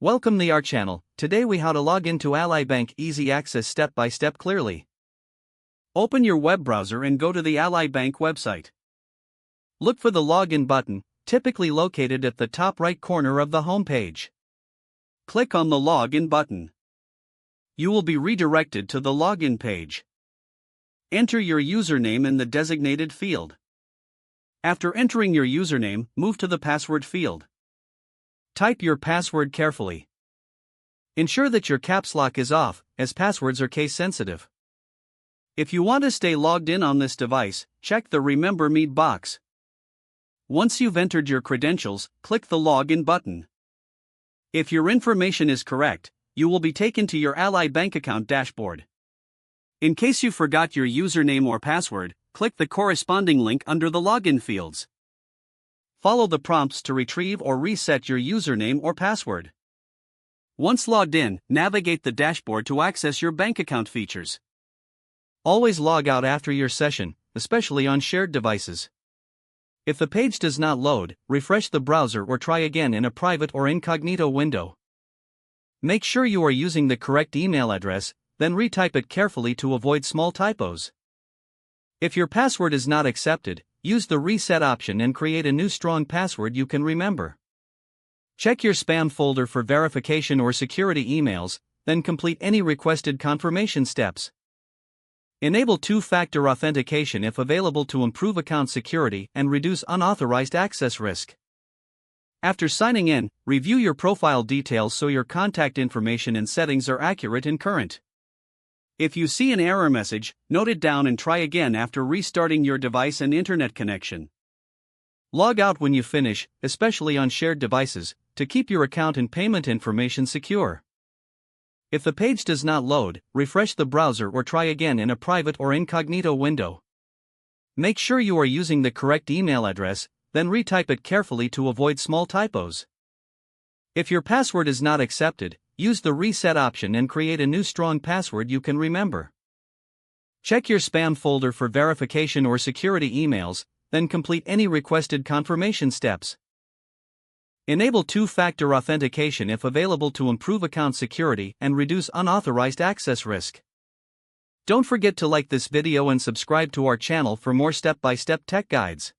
Welcome to our channel. Today we how to log into Ally Bank easy access step by step clearly. Open your web browser and go to the Ally Bank website. Look for the login button, typically located at the top right corner of the home page. Click on the login button. You will be redirected to the login page. Enter your username in the designated field. After entering your username, move to the password field. Type your password carefully. Ensure that your caps lock is off, as passwords are case sensitive. If you want to stay logged in on this device, check the Remember Me box. Once you've entered your credentials, click the Login button. If your information is correct, you will be taken to your Ally Bank account dashboard. In case you forgot your username or password, click the corresponding link under the login fields. Follow the prompts to retrieve or reset your username or password. Once logged in, navigate the dashboard to access your bank account features. Always log out after your session, especially on shared devices. If the page does not load, refresh the browser or try again in a private or incognito window. Make sure you are using the correct email address, then retype it carefully to avoid small typos. If your password is not accepted, use the reset option and create a new strong password you can remember. Check your spam folder for verification or security emails, then complete any requested confirmation steps. Enable two-factor authentication if available to improve account security and reduce unauthorized access risk. After signing in, review your profile details so your contact information and settings are accurate and current. If you see an error message, note it down and try again after restarting your device and internet connection. Log out when you finish, especially on shared devices, to keep your account and payment information secure. If the page does not load, refresh the browser or try again in a private or incognito window. Make sure you are using the correct email address, then retype it carefully to avoid small typos. If your password is not accepted, use the reset option and create a new strong password you can remember. Check your spam folder for verification or security emails, then complete any requested confirmation steps. Enable two-factor authentication if available to improve account security and reduce unauthorized access risk. Don't forget to like this video and subscribe to our channel for more step-by-step tech guides.